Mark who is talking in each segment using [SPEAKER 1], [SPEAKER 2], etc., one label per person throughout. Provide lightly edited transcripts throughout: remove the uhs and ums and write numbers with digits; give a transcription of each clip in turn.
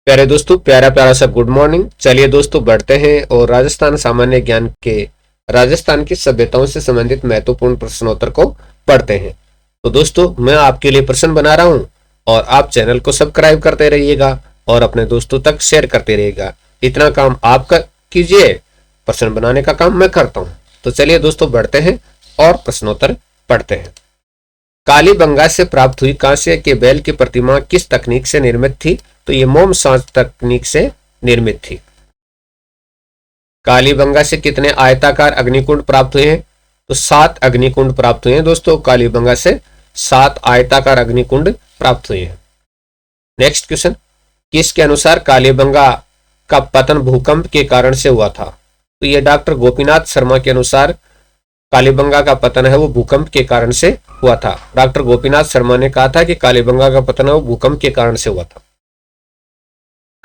[SPEAKER 1] प्यारे दोस्तों, प्यारा प्यारा सा गुड मॉर्निंग। चलिए दोस्तों बढ़ते हैं और राजस्थान सामान्य ज्ञान के राजस्थान की सभ्यताओं से संबंधित महत्वपूर्ण प्रश्नोत्तर को पढ़ते हैं। तो दोस्तों मैं आपके लिए प्रश्न बना रहा हूं और आप चैनल को सब्सक्राइब करते रहिएगा और अपने दोस्तों तक शेयर करते रहिएगा। इतना काम आप कीजिए, प्रश्न बनाने का काम मैं करता हूं। तो चलिए दोस्तों बढ़ते हैं और प्रश्नोत्तर पढ़ते हैं। कालीबंगा से प्राप्त हुई कांस्य के बैल की प्रतिमा किस तकनीक से निर्मित थी? तो ये मोम सांच तकनीक से निर्मित थी। कालीबंगा से कितने आयताकार अग्निकुंड प्राप्त हुए हैं? तो 7 अग्निकुंड प्राप्त हुए हैं दोस्तों। कालीबंगा से 7 आयताकार अग्निकुंड प्राप्त हुए हैं। नेक्स्ट क्वेश्चन, किसके अनुसार कालीबंगा का पतन भूकंप के कारण से हुआ था? तो ये डॉक्टर गोपीनाथ शर्मा के अनुसार कालीबंगा का पतन है वो भूकंप के कारण से हुआ था। डॉक्टर गोपीनाथ शर्मा ने कहा था कि कालीबंगा का पतन है वो भूकंप के कारण से हुआ था।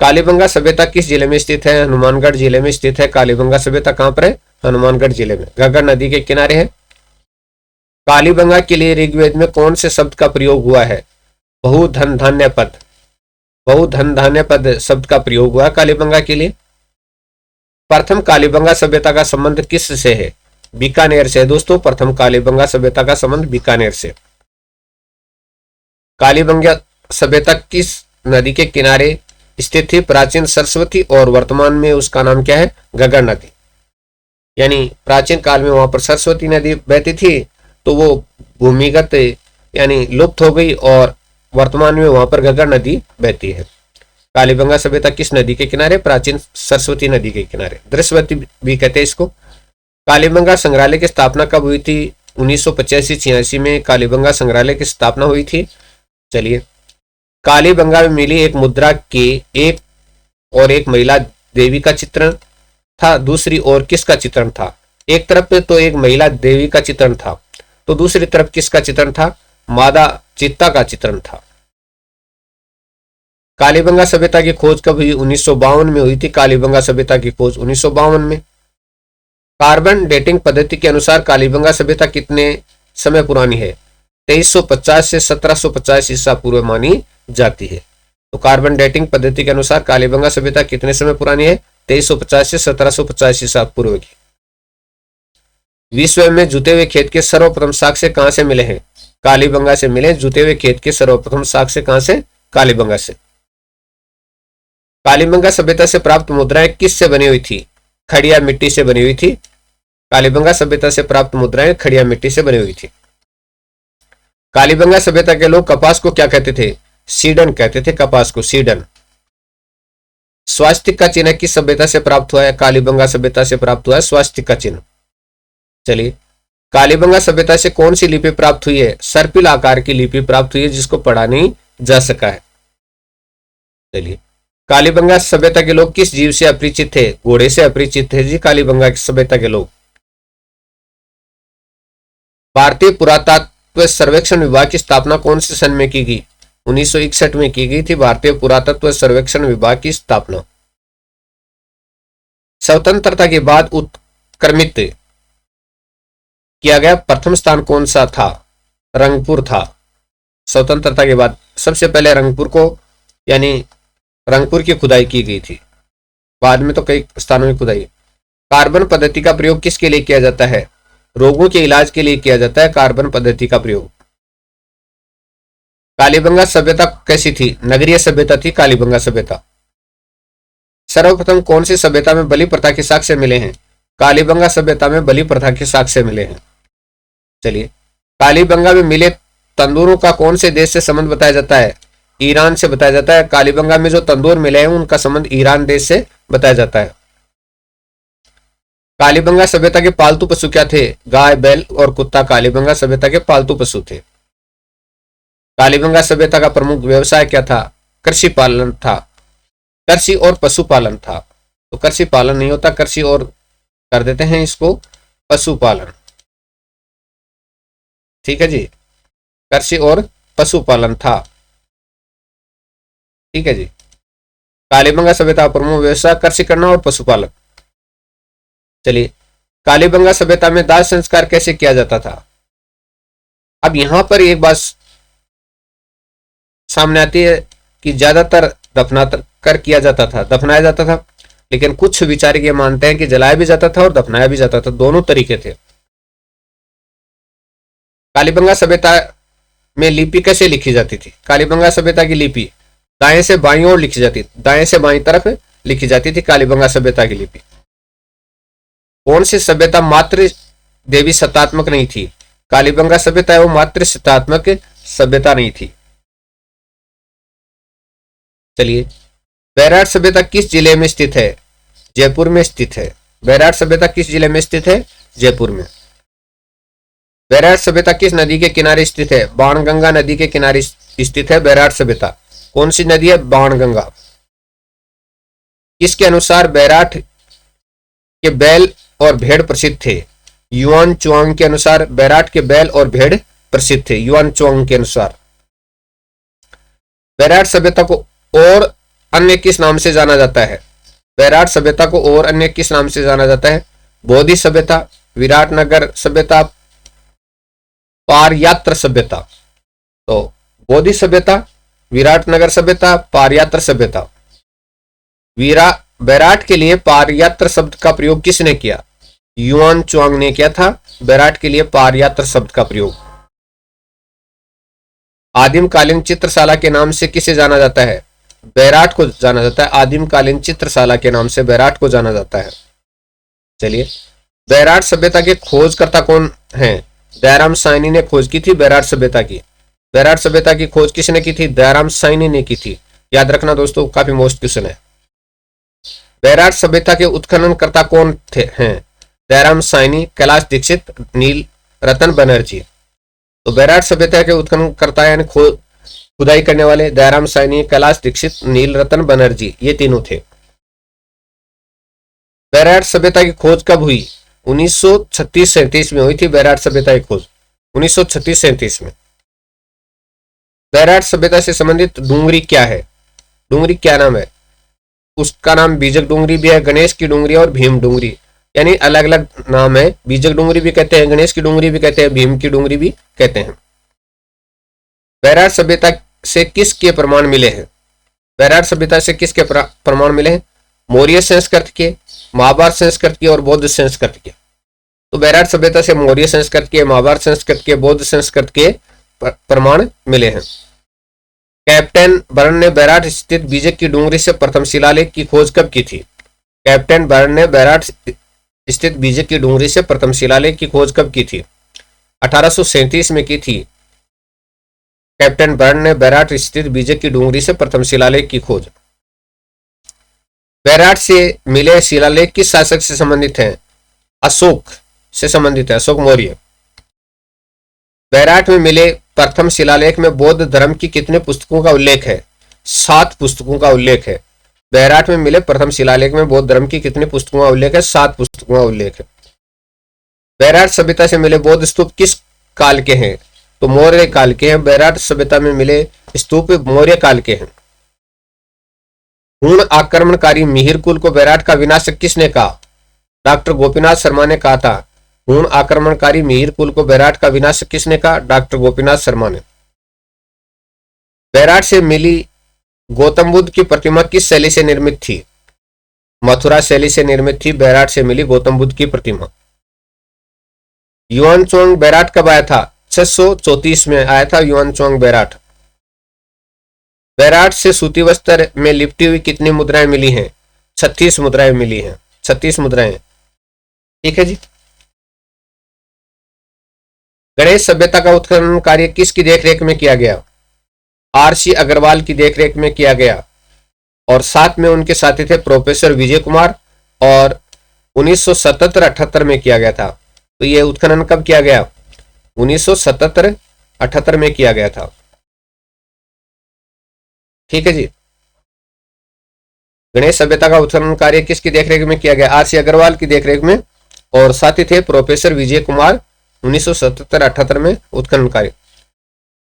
[SPEAKER 1] कालीबंगा सभ्यता किस जिले में स्थित है? हनुमानगढ़ जिले में स्थित है। कालीबंगा सभ्यता कहां पर है? हनुमानगढ़ जिले में, घग्गर नदी के किनारे है। कालीबंगा के लिए ऋग्वेद में कौन से शब्द का प्रयोग हुआ है? बहुधन धान्य पद। बहुधन धान्य पद शब्द का प्रयोग हुआ है कालीबंगा के लिए। प्रथम कालीबंगा सभ्यता का संबंध किस से है? बीकानेर से दोस्तों। प्रथम कालीबंगा सभ्यता का संबंध बीकानेर से। कालीबंगा सभ्यता किस नदी के किनारे स्थित थी? प्राचीन सरस्वती, और वर्तमान में उसका नाम क्या है? घग्गर नदी। यानी प्राचीन काल में वहां पर सरस्वती नदी बहती थी, तो वो भूमिगत यानी लुप्त हो गई और वर्तमान में वहां पर घग्गर नदी बहती है। कालीबंगा सभ्यता किस नदी के किनारे? प्राचीन सरस्वती नदी के किनारे, दृश्यवती भी कहते हैं इसको। कालीबंगा संग्रहालय की स्थापना कब हुई थी? 1985-86 में कालीबंगा संग्रहालय की स्थापना हुई थी। चलिए, कालीबंगा में मिली एक मुद्रा के एक महिला देवी का चित्रण था, दूसरी ओर किसका चित्रण था? एक तरफ पे तो एक महिला देवी का चित्रण था, तो दूसरी तरफ किसका चित्रण था? मादा चित्ता का चित्रण था। कालीबंगा सभ्यता की खोज कब हुई? 1952 में हुई थी कालीबंगा सभ्यता की खोज, 1952 में। कार्बन डेटिंग पद्धति के अनुसार कालीबंगा सभ्यता कितने समय पुरानी है? 2350 से 1750 ईसा पूर्व मानी जाती है। तो कार्बन डेटिंग पद्धति के अनुसार कालीबंगा सभ्यता कितने समय पुरानी है? 2350 से 1750 ईसा पूर्व की। विश्व में जुते हुए खेत के सर्वप्रथम साक्ष्य कहां से मिले हैं? कालीबंगा से मिले। जुते हुए खेत के सर्वप्रथम साक्ष्य कहां से? कालीबंगा से। कालीबंगा सभ्यता से प्राप्त मुद्राएं किस से बनी हुई थी? खड़िया मिट्टी से बनी हुई थी। कालीबंगा सभ्यता से प्राप्त मुद्राएं खड़िया मिट्टी से बनी हुई थी। कालीबंगा सभ्यता के लोग कपास को क्या कहते थे? सीडन कहते थे कपास को, सीडन। स्वास्तिक का चिन्ह किस सभ्यता से प्राप्त हुआ है? कालीबंगा सभ्यता से प्राप्त हुआ है स्वास्तिक का चिन्ह। चलिए, कालीबंगा सभ्यता से कौन सी लिपि प्राप्त हुई है? सर्पिल आकार की लिपि प्राप्त हुई है जिसको पढ़ा नहीं जा सका है। चलिए, कालीबंगा सभ्यता के लोग किस जीव से अपरिचित थे? घोड़े से अपरिचित थे जी कालीबंगा की सभ्यता के लोग। भारतीय पुरातत्व सर्वेक्षण विभाग की स्थापना कौन से सन में की गई? 1961 में की गई थी भारतीय पुरातत्व सर्वेक्षण विभाग की स्थापना। स्वतंत्रता के बाद उत्क्रमित किया गया प्रथम स्थान कौन सा था? रंगपुर था। स्वतंत्रता के बाद सबसे पहले रंगपुर को यानी रंगपुर की खुदाई की गई थी, बाद में तो कई स्थानों में खुदाई। कार्बन पद्धति का प्रयोग किसके लिए किया जाता है? रोगों के इलाज के लिए किया जाता है कार्बन पद्धति का प्रयोग। कालीबंगा सभ्यता कैसी थी? नगरीय सभ्यता थी कालीबंगा सभ्यता। सर्वप्रथम कौन सी सभ्यता में बलि प्रथा के साक्ष्य मिले हैं? कालीबंगा सभ्यता में बलि प्रथा के साक्ष्य मिले हैं। चलिए, कालीबंगा में मिले तंदूरों का कौन से देश से संबंध बताया जाता है? ईरान से बताया जाता है। कालीबंगा में जो तंदूर मिले हैं उनका संबंध ईरान देश से बताया जाता है। कालीबंगा सभ्यता के पालतू पशु क्या थे? गाय, बैल और कुत्ता कालीबंगा सभ्यता के पालतू पशु थे। कालीबंगा सभ्यता का प्रमुख व्यवसाय क्या था? कृषि पालन था। कृषि और पशुपालन था। तो कृषि पालन नहीं होता, कृषि और कर देते हैं इसको पशुपालन। ठीक है जी, कृषि और पशुपालन था। ठीक है जी, कालीबंगा सभ्यता प्रमुख व्यवसाय कृषि करना और पशुपालन। चलिए, कालीबंगा सभ्यता में दाह संस्कार कैसे किया जाता था? अब यहां पर एक बात सामने आती है कि ज्यादातर दफना कर किया जाता था, दफनाया जाता था। लेकिन कुछ विचारक ये मानते हैं कि जलाया भी जाता था और दफनाया भी जाता था, दोनों तरीके थे। कालीबंगा सभ्यता में लिपि कैसे लिखी जाती थी? कालीबंगा सभ्यता की लिपि दाएं से बाईं ओर लिखी जाती, दाएं से बाईं तरफ लिखी जाती थी कालीबंगा सभ्यता की लिपि। कौन सी सभ्यता मात्र देवी सत्तात्मक नहीं थी? कालीबंगा सभ्यता है वो मात्र सत्तात्मक सभ्यता नहीं थी। चलिए, बैराट सभ्यता किस जिले में स्थित है? जयपुर में स्थित है। बैराट सभ्यता किस जिले में स्थित है? जयपुर में। बैराट सभ्यता किस नदी के किनारे स्थित है? बाणगंगा नदी के किनारे स्थित है बैराट सभ्यता। कौन सी नदी है? बाणगंगा। किसके अनुसार बैराट के बैल और भेड़ प्रसिद्ध थे? युआन चुआंग के अनुसार बैराट के बैल और भेड़ प्रसिद्ध थे, युआन चुआंग के अनुसार। बैराट सभ्यता को और अन्य किस नाम से जाना जाता है? बैराट सभ्यता को और अन्य किस नाम से जाना जाता है? बोधि सभ्यता, विराटनगर सभ्यता, पारयात्र सभ्यता। तो बोधि सभ्यता, विराटनगर सभ्यता, पारयात्र सभ्यता। बैराट के लिए पारयात्र शब्द का प्रयोग किसने किया? युआन चुआंग ने किया था बैराट के लिए पारयात्र शब्द का प्रयोग। आदिमकालीन चित्रशाला के नाम से किसे जाना जाता है? बैराट को जाना जाता है। आदिमकालीन चित्रशाला के नाम से बैराट को जाना जाता है। चलिए, बैराट सभ्यता के खोजकर्ता कौन हैं? दयाराम साइनी ने खोज की थी बैराट सभ्यता की। बैराट सभ्यता की खोज किसने की थी? दयाराम साइनी ने की थी। याद रखना दोस्तों, काफी मोस्ट क्वेश्चन है। बैराट सभ्यता के उत्खननकर्ता कौन थे हैं? दयाराम साइनी, कैलाश दीक्षित, नील रतन बनर्जी। तो बैराट सभ्यता के उत्खननकर्ता यानी खुदाई करने वाले दयाराम साइनी, कैलाश दीक्षित, नील रतन बनर्जी, ये तीनों थे। बैराट सभ्यता की खोज कब हुई? 1936-37 में हुई थी बैराट सभ्यता की खोज, 1936-37 में। बैराट सभ्यता से संबंधित डूंगरी क्या है? डूंगरी क्या नाम है? उसका नाम बीजक डूंगरी भी है, गणेश की डूंगरी और भीम डूंगरी, यानी अलग अलग नाम है। बीजक डूंगरी भी कहते हैं, गणेश की डूंगरी भी कहते हैं, भीम की डूंगरी भी कहते हैं। बैराट सभ्यता से किसके प्रमाण मिले हैं? बैराट सभ्यता से किसके प्रमाण मिले हैं? मौर्य संस्कृत के, महाभारत संस्कृत के और बौद्ध संस्कृत के। तो बैराट सभ्यता से मौर्य संस्कृत के, महाभारत संस्कृत के, बौद्ध संस्कृत के प्रमाण मिले हैं। कैप्टन बर्न ने बैराट स्थित बीजक की डूंगरी से प्रथम शिलालेख की खोज कब की थी? कैप्टन बर्न ने बैराट स्थित बीजक की डूंगरी से प्रथम शिलालेख की खोज कब की थी? 1837 में की थी। कैप्टन बर्न ने बैराट स्थित बीजक की डूंगरी से प्रथम शिलालेख की खोज। बैराट से मिले शिलालेख किस शासक से संबंधित हैं? अशोक से संबंधित है, अशोक मौर्य। बैराट में मिले प्रथम शिलालेख में बौद्ध धर्म की कितने पुस्तकों का उल्लेख है? 7 पुस्तकों का उल्लेख है। बैराट में मिले प्रथम शिलालेख में बौद्ध धर्म की कितने पुस्तकों का उल्लेख है? 7 पुस्तकों का उल्लेख है। बैराट सभ्यता से मिले बौद्ध स्तूप किस काल के हैं? तो मौर्य काल के हैं। बैराट सभ्यता में मिले स्तूप मौर्य काल के हैं। हूण आक्रमणकारी मिहिर कुल को बैराट का विनाशक किसने कहा? डॉक्टर गोपीनाथ शर्मा ने कहा था। हूण आक्रमणकारी मिहिर कुल को बैराट का विनाशक किसने कहा? डॉक्टर गोपीनाथ शर्मा ने। बैराट से मिली गौतम बुद्ध की प्रतिमा किस शैली से निर्मित थी? मथुरा शैली से निर्मित थी बैराट से मिली गौतम बुद्ध की प्रतिमा। युआन चुआंग बैराट कब आया था? 634 में आया था युआन चुआंग बैराट। बैराट से सूती वस्त्र में लिपटी हुई कितनी मुद्राएं मिली हैं? 36 मुद्राएं मिली हैं, 36 मुद्राएं। ठीक है जी। गणेश सभ्यता का उत्खनन कार्य किसकी देखरेख में किया गया? आर.सी. अग्रवाल की देखरेख में किया गया और साथ में उनके साथी थे प्रोफेसर विजय कुमार, और 1977-78 में किया गया था। तो ये उत्खनन कब किया गया? 1977-78 में किया गया था। ठीक है जी। गणेश सभ्यता का उत्खनन कार्य किसकी देखरेख में किया गया? आर.सी. अग्रवाल की देखरेख में, और साथी थे प्रोफेसर विजय कुमार। 1977-78 में उत्खनन कार्य।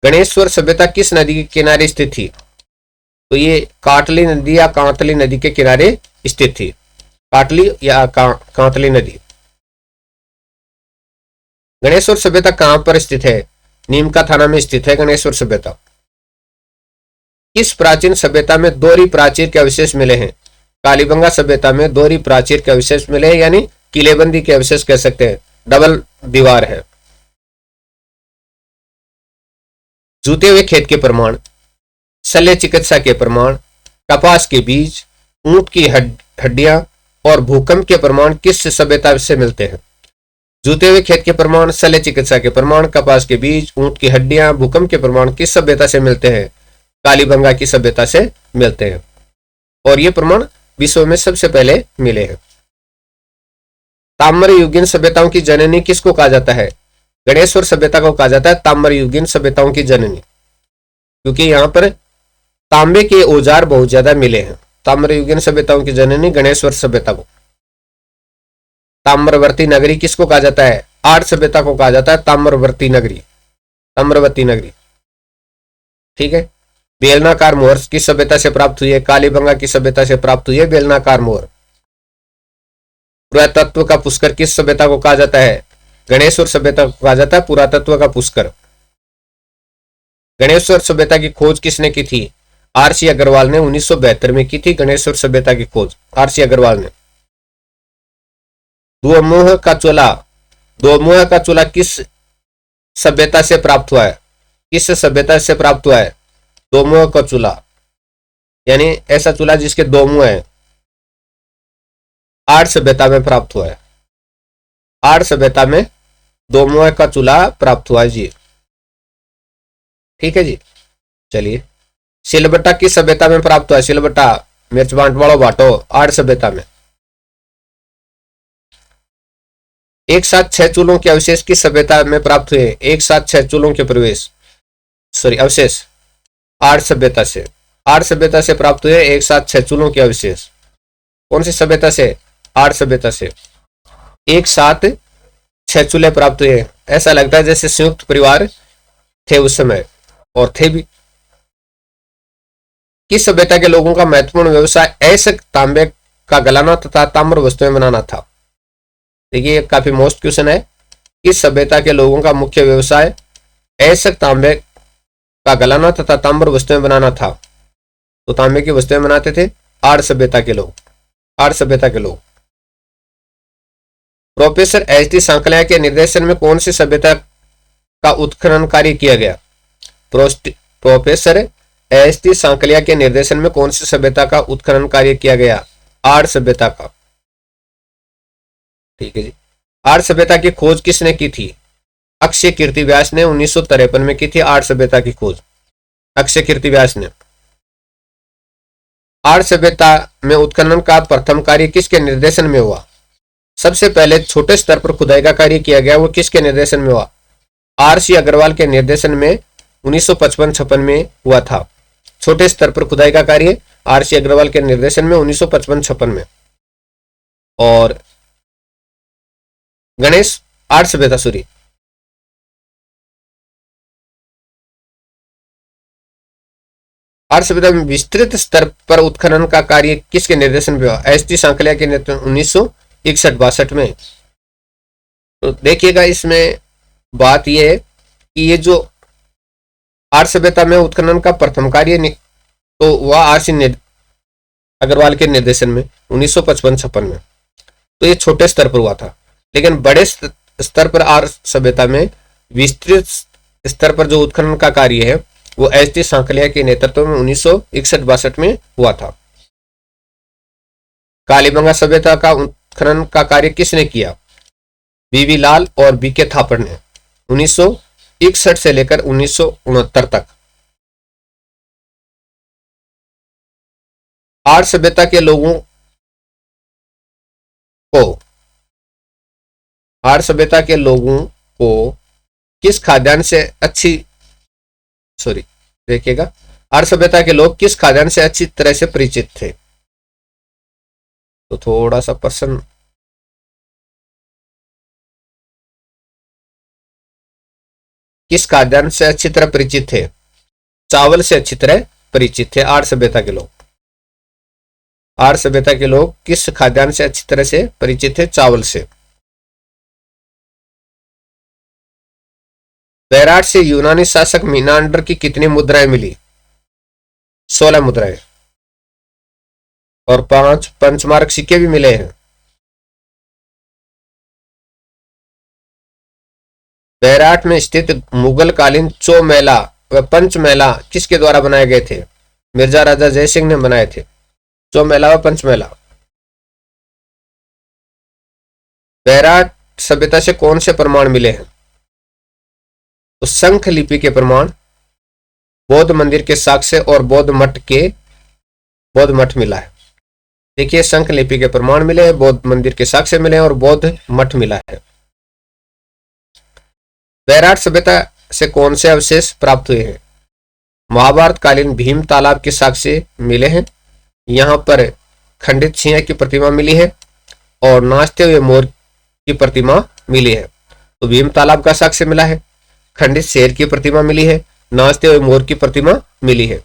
[SPEAKER 1] गणेश्वर सभ्यता किस नदी के किनारे स्थित थी? तो ये काटली नदी या कांतली नदी के किनारे स्थित थी। काटली या कांतली नदी। गणेश्वर सभ्यता कहां पर स्थित है? नीम का थाना में स्थित है गणेश्वर सभ्यता। किस प्राचीन सभ्यता में दोहरी प्राचीर के अवशेष मिले हैं? कालीबंगा सभ्यता में दोहरी प्राचीर के अवशेष मिले हैं, यानी किलेबंदी के अवशेष कह सकते हैं, डबल दीवार है। जूते हुए खेत के प्रमाण, शल्य चिकित्सा के प्रमाण, कपास के बीज, ऊंट की हड्डियां और भूकंप के प्रमाण किस सभ्यता से मिलते हैं? जूते हुए खेत के प्रमाण, शल्य चिकित्सा के प्रमाण, कपास के बीज, ऊंट की हड्डियां, भूकंप के प्रमाण किस सभ्यता से मिलते हैं? कालीबंगा की सभ्यता से मिलते हैं, और ये प्रमाण विश्व में सबसे पहले मिले हैं। ताम्र युगीन सभ्यताओं की जननी किसको कहा जाता है? गणेश्वर सभ्यता को कहा जाता है ताम्र युगीन सभ्यताओं की जननी, क्योंकि यहाँ पर तांबे के औजार बहुत ज्यादा मिले हैं। ताम्र युगीन सभ्यताओं की जननी गणेश्वर सभ्यता को। ताम्रवर्ती नगरी किसको कहा जाता है? आर्य सभ्यता को कहा जाता है ताम्रवर्ती नगरी, ताम्रवती नगरी। ठीक है। बेलनाकार मोहर किस सभ्यता से प्राप्त हुई है? कालीबंगा की सभ्यता से प्राप्त हुई है बेलनाकार मोहर। पुरातत्व का पुष्कर किस सभ्यता को कहा जाता है? गणेश्वर सभ्यता को कहा जाता है पुरातत्व का पुष्कर। गणेश्वर सभ्यता की खोज किसने की थी? आरसी अग्रवाल ने 1972 में की थी गणेश्वर सभ्यता की खोज, आरसी अग्रवाल ने। दोमुहा का चूल्हा, दोमुहा का चूल्हा किस सभ्यता से प्राप्त हुआ है? किस सभ्यता से प्राप्त हुआ है दोमुहा का चूल्हा? यानी ऐसा चूल्हा जिसके दो मुंह है, आर्य सभ्यता में प्राप्त हुआ है। आर्य सभ्यता में दोमुहा का चूल्हा प्राप्त हुआ है जी। ठीक है जी। चलिए, सिलबट्टा किस सभ्यता में प्राप्त हुआ है? सिलबट्टा मिर्च बांट वालो बाटो, आर्य सभ्यता में। एक साथ 6 चूल्हों के अवशेष किस सभ्यता में प्राप्त हुए? एक साथ 6 चूल्हों के अवशेष आर्य सभ्यता से। आर्य सभ्यता से प्राप्त हुए एक साथ 6 चूल्हों के अवशेष। कौन सी सभ्यता से? आर्य सभ्यता से। एक साथ 6 चूल्हे प्राप्त हुए। ऐसा लगता है जैसे संयुक्त परिवार थे उस समय, और थे भी। किस सभ्यता के लोगों का महत्वपूर्ण व्यवसाय ऐसक तांबे का गलाना तथा ताम्र वस्तुएं बनाना था? देखिए, ये काफी मोस्ट क्वेश्चन है। किस सभ्यता के लोगों का मुख्य व्यवसाय ऐसक तांबे का गलाना तथा ताम्र वस्तुएं बनाना था? तो तांबे की वस्तुएं बनाते थे आर्य सभ्यता के लोग, आर्य सभ्यता के लोग। प्रोफेसर एच डी सांकलिया के निर्देशन में कौन सी सभ्यता का उत्खनन कार्य किया गया? प्रोफेसर एच डी सांकलिया के निर्देशन में कौन सी सभ्यता का उत्खनन कार्य किया गया? आर्य सभ्यता का। ठीक है जी। आर्य सभ्यता की खोज किसने की थी? अक्षय कीर्ति व्यास ने 1953 में की थी आर्य सभ्यता की खोज, अक्षय कीर्ति व्यास ने। आर्य सभ्यता में उत्खनन का प्रथम कार्य किसके निर्देशन में हुआ? सबसे पहले छोटे स्तर पर खुदाई का कार्य किया गया, वो किसके निर्देशन में हुआ? आरसी अग्रवाल के निर्देशन में 1955-56 में हुआ था। छोटे स्तर पर खुदाई का कार्य आरसी अग्रवाल के निर्देशन में 1955-56 में। और गणेश आर्य सभ्यता सूरी आर्य सभ्यता में विस्तृत स्तर पर उत्खनन का कार्य किसके निर्देशन में हुआ? एच टी सांकलिया के नेतृत्व 1961-62 में। तो देखिएगा, इसमें बात यह है कि ये जो आर्य सभ्यता में उत्खनन का प्रथम कार्य तो वह आरसी अग्रवाल के निर्देशन में 1955-56 में। तो ये छोटे स्तर पर हुआ था, लेकिन बड़े स्तर पर आर्य सभ्यता में विस्तृत स्तर पर जो उत्खनन का कार्य है वो एच टी सांकलिया के नेतृत्व में 1961-62 में हुआ था। कालीबंगा सभ्यता का उत्खनन का कार्य किसने किया? बीवी लाल और बीके थापड़ ने 1961 से लेकर 1969 तक। आर्य सभ्यता के लोगों को किस खाद्यान्न से देखिएगा, आर्य सभ्यता के लोग किस खाद्यान्न से अच्छी तरह से परिचित थे? तो थोड़ा सा प्रश्न, किस खाद्यान्न से अच्छी तरह परिचित थे? चावल से अच्छी तरह परिचित थे आर्य सभ्यता के लोग। आर्य सभ्यता के लोग किस खाद्यान्न से अच्छी तरह से परिचित थे? चावल से। बैराट से यूनानी शासक मीनांडर की कितनी मुद्राएं मिली? 16 मुद्राएं और 5 पंचमार्क सिक्के भी मिले हैं। बैराट में स्थित मुगल कालीन चौमेला व पंचमेला किसके द्वारा बनाए गए थे? मिर्जा राजा जय सिंह ने बनाए थे चौमेला व पंचमेला। बैराट सभ्यता से कौन से प्रमाण मिले हैं? तो शंख लिपि के प्रमाण, बौद्ध मंदिर के साक्ष्य और बौद्ध मठ मिला है। देखिए, शंख लिपि के प्रमाण मिले हैं, बौद्ध मंदिर के साक्ष्य मिले हैं और बौद्ध मठ मिला है। बैराट सभ्यता से कौन से अवशेष प्राप्त हुए हैं? महाभारत कालीन भीम तालाब के साक्ष्य मिले हैं। यहाँ पर खंडित सिंह की प्रतिमा मिली है और नाचते हुए मोर की प्रतिमा मिली है। तो भीम तालाब का साक्ष्य मिला है, खंडित शेर की प्रतिमा मिली है, नाचते हुए मोर की प्रतिमा मिली है।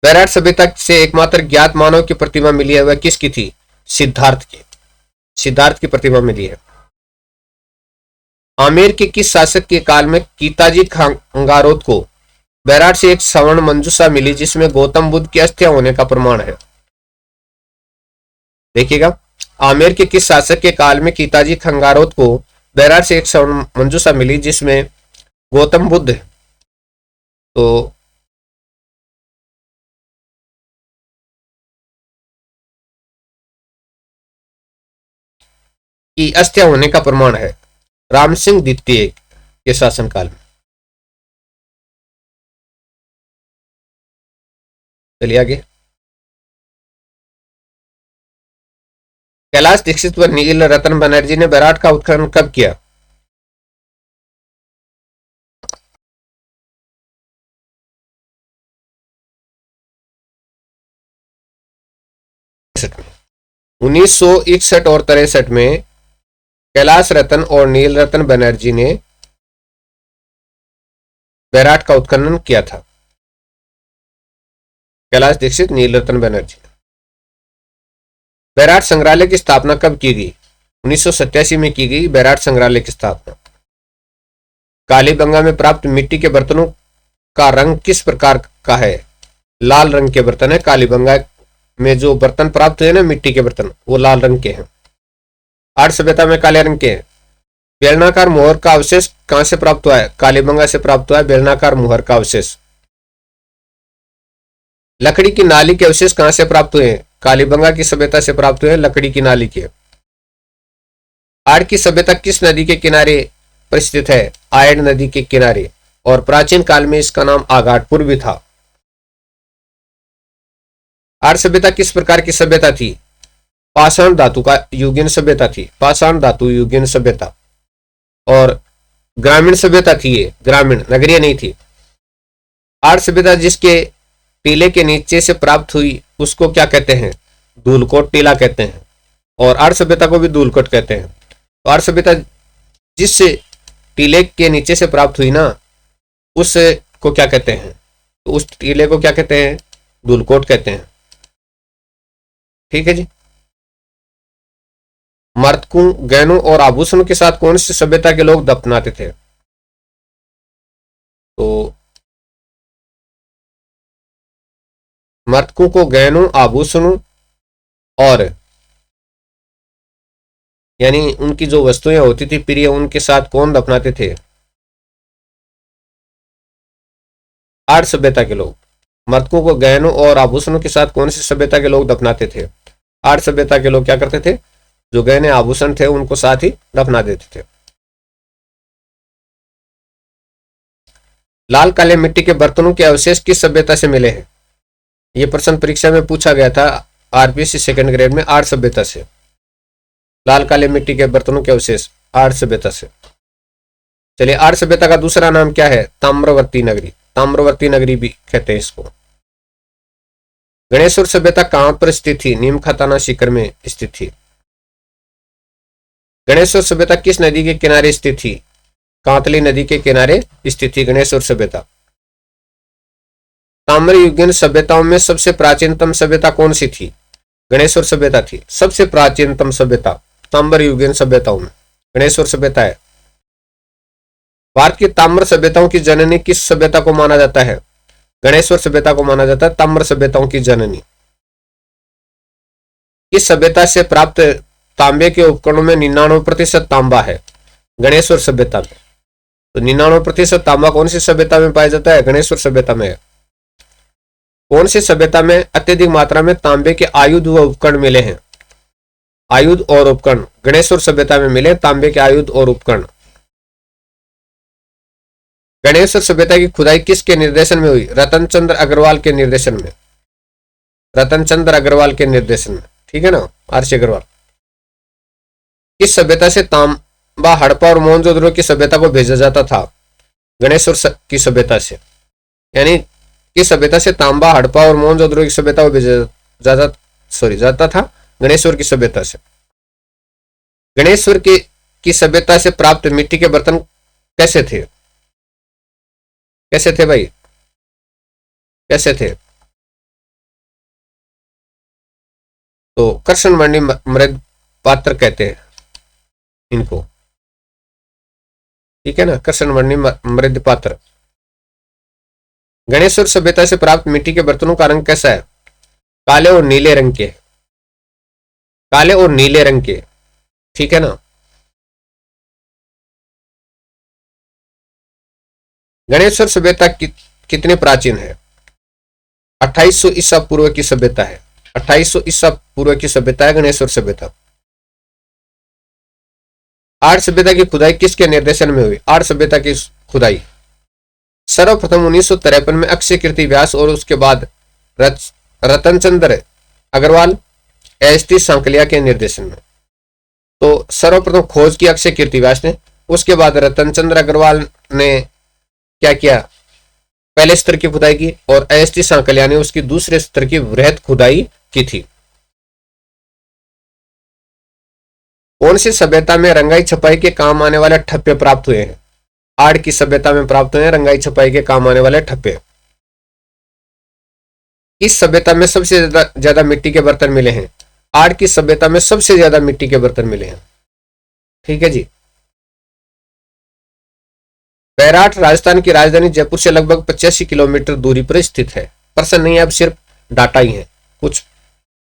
[SPEAKER 1] बैराट सभ्यता से एकमात्र ज्ञात मानव की प्रतिमा मिली है, वह किसकी थी? सिद्धार्थ की प्रतिमा मिली है। आमेर के किस शासक के काल में कीताजी खंगारोत को बैराट से एक स्वर्ण मंजूषा मिली जिसमें गौतम बुद्ध की अस्थियां होने का प्रमाण है? देखिएगा, आमेर के किस शासक के काल में कीताजी खंगारोत को बैराट से एक स्वर्ण मंजूषा मिली जिसमें गौतम बुद्ध तो की अस्थियां होने का प्रमाण है? राम सिंह द्वितीय के शासनकाल में। चलिए आगे। कैलाश दीक्षित व नील रतन बनर्जी ने बैराट का उत्खनन कब किया? उन्नीस सौ 61 और 63 में कैलाश रतन और नील रतन बनर्जी ने बैराट का उत्खनन किया था। कैलाश दीक्षित, नील रतन बनर्जी। बैराट संग्रहालय की स्थापना कब की गई? 1987 में की गई बैराट संग्रहालय की स्थापना। कालीबंगा में प्राप्त मिट्टी के बर्तनों का रंग किस प्रकार का है? लाल रंग के बर्तन है। कालीबंगा में जो बर्तन प्राप्त हुए ना, मिट्टी के बर्तन, वो लाल रंग के हैं। आर्य सभ्यता में काले रंग के हैं। बेलनाकार मुहर का अवशेष कहां से प्राप्त हुआ है? कालीबंगा से प्राप्त हुआ है बेलनाकार मुहर का अवशेष। लकड़ी की नाली के अवशेष कहां से प्राप्त हुए हैं? कालीबंगा की सभ्यता से प्राप्त हुए हैं लकड़ी की नाली के। आर्य की सभ्यता किस नदी के किनारे पर स्थित है? आयन नदी के किनारे, और प्राचीन काल में इसका नाम आघाटपुर भी था। आर्य सभ्यता किस प्रकार की सभ्यता थी? पाषाण धातु का युगीन सभ्यता थी। पाषाण धातु युगीन सभ्यता। और ग्रामीण सभ्यता थी ये, ग्रामीण, नगरीय नहीं थी। आर्य सभ्यता जिसके टीले के नीचे से प्राप्त हुई उसको क्या कहते हैं? धूलकोट टीला कहते हैं। और आर्य सभ्यता को भी धूलकोट कहते हैं। तो आर्य सभ्यता जिससे टीले के नीचे से प्राप्त हुई ना, उस को क्या कहते हैं? तो उस टीले को क्या कहते हैं? धूलकोट कहते हैं। ठीक है जी। मृतकों, गहनों और आभूषणों के साथ कौन सी सभ्यता के लोग दफनाते थे? तो मृतकों को गहनों, आभूषणों और यानी उनकी जो वस्तुएं होती थी प्रिय, उनके साथ कौन दफनाते थे? आर्य सभ्यता के लोग। मृतकों को गहनों और आभूषणों के साथ कौन सी सभ्यता के लोग दफनाते थे? आर्य सभ्यता के लोग क्या करते थे? जो गहने आभूषण थे उनको साथ ही दफना देते थे। लाल काले मिट्टी के बर्तनों के अवशेष किस सभ्यता से मिले हैं? यह प्रश्न परीक्षा में पूछा गया था आरपीएससी सेकंड ग्रेड में, आर्य सभ्यता से। लाल काले मिट्टी के बर्तनों के अवशेष आर्य सभ्यता से। चलिए, आर्य सभ्यता का दूसरा नाम क्या है? ताम्रवर्ती नगरी। ताम्रवर्ती नगरी भी कहते हैं इसको। गणेश्वर सभ्यता कहां पर स्थित थी? नीम खताना शिखर में स्थित थी। गणेश्वर सभ्यता किस नदी के किनारे स्थित थी? कांतली नदी के किनारे स्थित थी गणेश्वर सभ्यता। ताम्रयुगीन सभ्यताओं में सबसे प्राचीनतम सभ्यता कौन सी थी? गणेश्वर सभ्यता थी सबसे प्राचीनतम सभ्यता। ताम्रयुगीन सभ्यताओं में गणेश्वर सभ्यता है। भारत की ताम्र सभ्यताओं की जननी किस सभ्यता को माना जाता है? गणेश्वर सभ्यता को माना जाता है ताम्र सभ्यताओं की जननी। इस सभ्यता से प्राप्त तांबे के उपकरणों में 99% तांबा है गणेश्वर सभ्यता में। तो 99% तांबा कौन सी सभ्यता में पाया जाता है? गणेश्वर सभ्यता में है। कौन सी सभ्यता में अत्यधिक मात्रा में तांबे के आयुध व उपकरण मिले हैं? आयुध और उपकरण गणेश्वर सभ्यता में मिले तांबे के आयुध और उपकरण। गणेश्वर सभ्यता की खुदाई किसके निर्देशन में हुई? रतन चंद्र अग्रवाल के निर्देशन में। रतन चंद्र अग्रवाल के निर्देशन में, ठीक है ना, आरसी अग्रवाल। किस सभ्यता से तांबा हड़प्पा और मोहनजोदड़ो की सभ्यता को भेजा जाता था? गणेश्वर की सभ्यता से। यानी किस सभ्यता से तांबा हड़प्पा और मोहनजोदड़ो की सभ्यता को भेजा जाता था? गणेश्वर की सभ्यता से। गणेश्वर की सभ्यता से प्राप्त मिट्टी के बर्तन कैसे थे? कैसे थे भाई? कैसे थे? तो कृष्णवर्णी मृद पात्र कहते हैं इनको, ठीक है ना, कृष्णवर्णी मृद पात्र। गणेश्वर सभ्यता से प्राप्त मिट्टी के बर्तनों का रंग कैसा है? काले और नीले रंग के। काले और नीले रंग के, ठीक है ना। गणेश्वर सभ्यता कितने प्राचीन है? 2800 ईसा पूर्व की सभ्यता है। 2800 ईसा पूर्व की सभ्यता है गणेश्वर सभ्यता। आर्य सभ्यता की खुदाई किसके निर्देशन में हुई? आर्य सभ्यता की खुदाई सर्वप्रथम 1953 में अक्षय कीर्ति व्यास और उसके बाद रतन चंद्र अग्रवाल एस.टी. सांकलिया के निर्देशन में। तो सर्वप्रथम खोज की अक्षय कीर्ति व्यास ने, उसके बाद रतन चंद्र अग्रवाल ने क्या किया? पहले स्तर की खुदाई की और एस.टी. सांकलिया ने उसकी दूसरे स्तर की वृहद खुदाई की थी। कौन सी सभ्यता में रंगाई छपाई के काम आने वाले ठप्पे प्राप्त हुए हैं? आर्य की सभ्यता में प्राप्त हुए हैं रंगाई छपाई के काम आने वाले ठप्पे। इस सभ्यता में सबसे ज्यादा मिट्टी के बर्तन मिले हैं? आर्य की सभ्यता में सबसे ज्यादा मिट्टी के बर्तन मिले हैं, ठीक है जी। बैराठ राजस्थान की राजधानी जयपुर से लगभग 85 किलोमीटर दूरी पर स्थित है। प्रश्न नहीं है, अब सिर्फ डाटा ही है, कुछ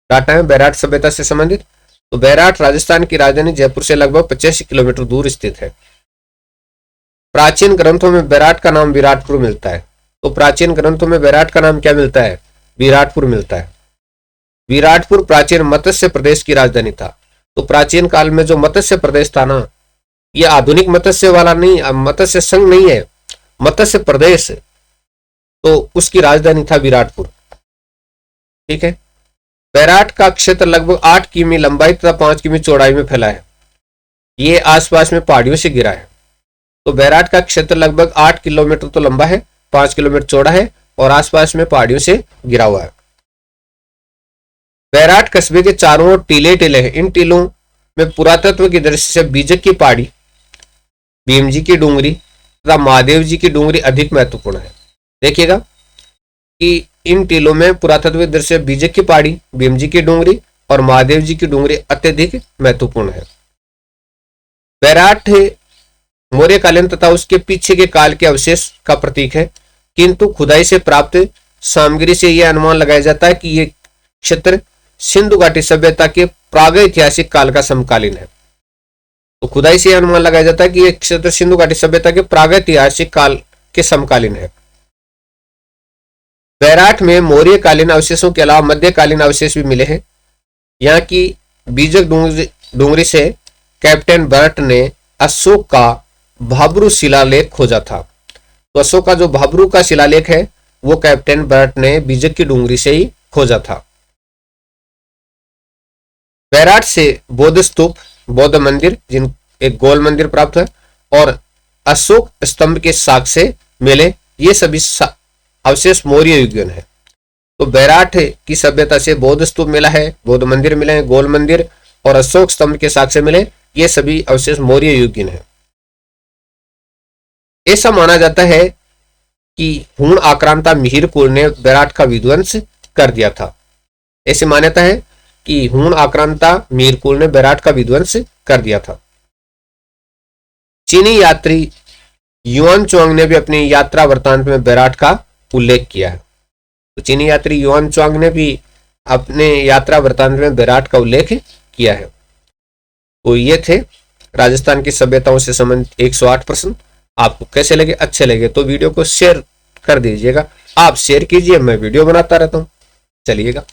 [SPEAKER 1] डाटा है बैराठ सभ्यता से संबंधित। तो बैराठ राजस्थान की राजधानी जयपुर से लगभग 85 किलोमीटर दूर स्थित है। प्राचीन ग्रंथों में बैराठ का नाम विराटपुर मिलता है। तो प्राचीन ग्रंथों में बैराठ का नाम क्या मिलता है? विराटपुर मिलता है। विराटपुर प्राचीन मत्स्य प्रदेश की राजधानी था। तो प्राचीन काल में जो मत्स्य प्रदेश था ना, ये आधुनिक मत्स्य वाला नहीं, मत्स्य संघ नहीं है, मत्स्य प्रदेश, तो उसकी राजधानी था विराटपुर, ठीक है। बैराठ का क्षेत्र लगभग 8 किमी लंबाई तथा 5 किमी चौड़ाई में फैला है। ये आसपास में पहाड़ियों से घिरा है। तो बैराठ का क्षेत्र लगभग 8 किलोमीटर तो लंबा है, 5 किलोमीटर चौड़ा है और आसपास में पहाड़ियों से घिरा हुआ है। बैराठ कस्बे के चारों ओर टीले टीले हैं। इन टीलों में पुरातत्व की दृष्टि से बीजक की पहाड़ी, भीम जी की डूंगरी तथा महादेव जी की डूंगरी अधिक महत्वपूर्ण है। देखिएगा कि इन टीलों में पुरातत्व की दृष्टि से बीजक की पहाड़ी, भीम जी की डूंगरी और महादेव जी की डूंगरी अत्यधिक महत्वपूर्ण है। बैराठ मौर्यकालीन तथा उसके पीछे के काल के अवशेष का प्रतीक है, किंतु खुदाई से प्राप्त सामग्री से यह अनुमान लगाया जाता है कि यह क्षेत्र सिंधु घाटी सभ्यता के प्रागैतिहासिक काल का समकालीन है। तो खुदाई से अनुमान लगाया जाता है कि यह क्षेत्र सिंधु घाटी सभ्यता के प्रागैतिहासिक काल के समकालीन है। बैराठ में मौर्यकालीन अवशेषों के अलावा मध्यकालीन अवशेष भी मिले हैं। यहाँ की बीजक डूंगरी से कैप्टन बर्ट ने अशोक का भाब्रू शिलालेख खोजा था। तो अशोक का जो भाब्रू का शिलालेख है वो कैप्टन बर्ट ने बीजक की डूंगरी से ही खोजा था। बैराठ से बौद्ध स्तूप, बौद्ध मंदिर, जिन एक गोल मंदिर प्राप्त है, और अशोक स्तंभ के साक्ष्य मिले। ये सभी अवशेष मौर्य युगीन है। तो बैराठ की सभ्यता से बौद्ध स्तूप मिला है, बौद्ध मंदिर मिले हैं, गोल मंदिर और अशोक स्तंभ के साक्ष्य मिले। ये सभी अवशेष मौर्य युगीन है। ऐसा माना जाता है कि हूण आक्रांता मिहिर कुल ने बैराठ का विध्वंस कर दिया था। ऐसी मान्यता है कि हूण आक्रांता मिहिर कुल ने बैराठ का विध्वंस कर दिया था। चीनी यात्री युआन चुआंग ने भी अपनी यात्रा वृत्तांत में बैराठ का उल्लेख किया है। तो चीनी यात्री युआन च्वांग ने भी अपने यात्रा वृत्तांत में विराट का उल्लेख किया है। तो ये थे राजस्थान की सभ्यताओं से संबंधित 108 प्रश्न। आपको कैसे लगे? अच्छे लगे तो वीडियो को शेयर कर दीजिएगा। आप शेयर कीजिए, मैं वीडियो बनाता रहता हूँ। चलिएगा।